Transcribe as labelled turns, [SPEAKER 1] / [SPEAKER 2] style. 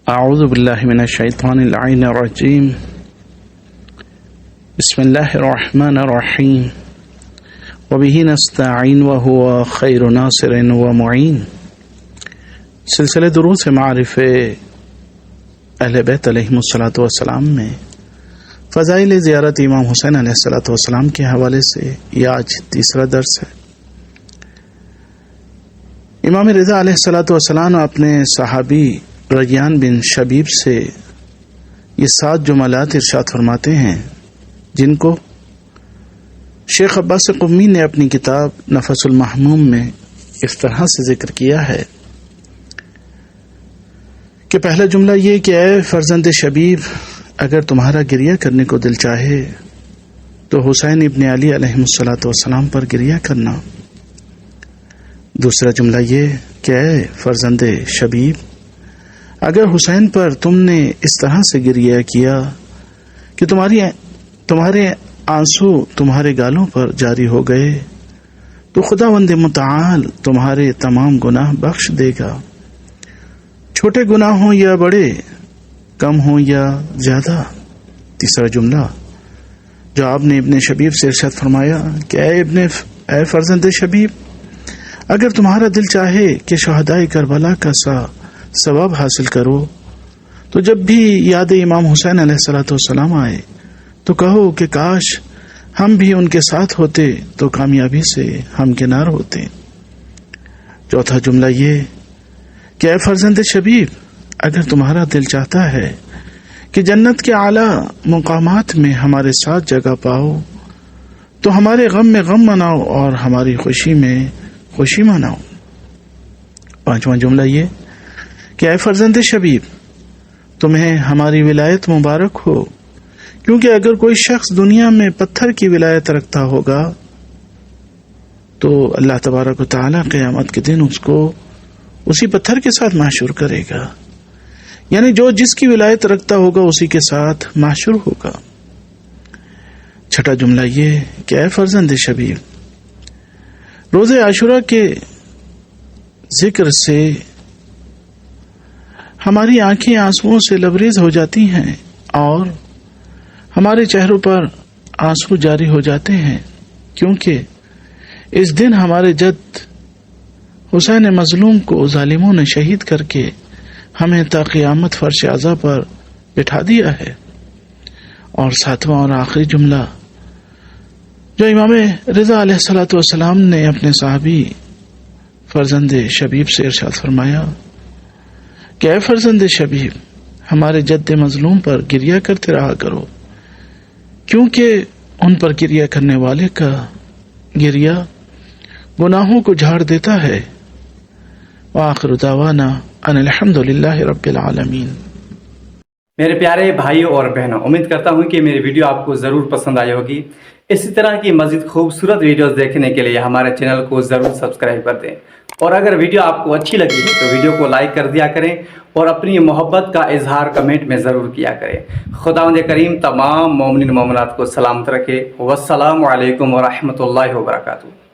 [SPEAKER 1] اعوذ باللہ من الشیطان اللعین الرجیم بسم اللہ الرحمن الرحیم وبہ نستعین وہو خیر ناصر ومعین۔ سلسلہ دروس معارف اہل بیت علیہم الصلوۃ والسلام میں فضائل زیارت امام حسین علیہ الصلوۃ والسلام کے حوالے سے یہ آج تیسرا درس ہے۔ امام رضا علیہ الصلوۃ والسلام اپنے صحابی ریان بن شبیب سے یہ 7 جملات ارشاد فرماتے ہیں جن کو شیخ عباس قمی نے اپنی کتاب نفس المحموم میں اس طرح سے ذکر کیا ہے کہ پہلا جملہ یہ کہ اے فرزند شبیب، اگر تمہارا گریہ کرنے کو دل چاہے تو حسین ابن علی علیہ الصلوۃ والسلام پر گریہ کرنا۔ دوسرا جملہ یہ کہ اے فرزند شبیب، اگر حسین پر تم نے اس طرح سے گریہ کیا کہ تمہارے آنسو تمہارے گالوں پر جاری ہو گئے تو خداوند متعال تمہارے تمام گناہ بخش دے گا، چھوٹے گناہ ہوں یا بڑے، کم ہوں یا زیادہ۔ تیسرا جملہ جو آپ نے ابن شبیب سے ارشاد فرمایا کہ اے فرزند شبیب، اگر تمہارا دل چاہے کہ شہدائے کربلا کا ثواب حاصل کرو تو جب بھی یاد امام حسین علیہ الصلوۃ والسلام آئے تو کہو کہ کاش ہم بھی ان کے ساتھ ہوتے تو کامیابی سے ہمکنار ہوتے۔ چوتھا جملہ یہ کہ اے فرزند شبیب، اگر تمہارا دل چاہتا ہے کہ جنت کے اعلیٰ مقامات میں ہمارے ساتھ جگہ پاؤ تو ہمارے غم میں غم مناؤ اور ہماری خوشی میں خوشی مناؤ۔ پانچواں جملہ یہ کہ اے فرزند شبیب، تمہیں ہماری ولایت مبارک ہو، کیونکہ اگر کوئی شخص دنیا میں پتھر کی ولایت رکھتا ہوگا تو اللہ تبارک و تعالی قیامت کے دن اس کو اسی پتھر کے ساتھ محشور کرے گا، یعنی جو جس کی ولایت رکھتا ہوگا اسی کے ساتھ محشور ہوگا۔ چھٹا جملہ یہ کہ اے فرزند شبیب، روز عاشوراء کے ذکر سے ہماری آنکھیں آنسوؤں سے لبریز ہو جاتی ہیں اور ہمارے چہروں پر آنسو جاری ہو جاتے ہیں، کیونکہ اس دن ہمارے جد حسین مظلوم کو ظالموں نے شہید کر کے ہمیں تا قیامت فرش عزا پر بٹھا دیا ہے۔ اور ساتواں اور آخری جملہ جو امام رضا علیہ الصلوۃ والسلام نے اپنے صحابی فرزند شبیب سے ارشاد فرمایا کہ اے فرزند شبیب، ہمارے جد مظلوم پر گریہ کرتے رہا کرو، کیونکہ ان پر گریہ کرنے والے کا گریہ گناہوں کو جھاڑ دیتا ہے۔ وآخر دعوانا ان الحمد للہ رب العالمین۔
[SPEAKER 2] میرے پیارے بھائیوں اور بہنوں، امید کرتا ہوں کہ میری ویڈیو آپ کو ضرور پسند آئی ہوگی۔ اسی طرح کی مزید خوبصورت ویڈیوز دیکھنے کے لیے ہمارے چینل کو ضرور سبسکرائب کر دیں، اور اگر ویڈیو آپ کو اچھی لگی تو ویڈیو کو لائک کر دیا کریں اور اپنی محبت کا اظہار کمنٹ میں ضرور کیا کریں۔ خداوند کریم تمام مومنین مومنات کو سلامت رکھے۔ والسلام علیکم ورحمۃ اللہ وبرکاتہ۔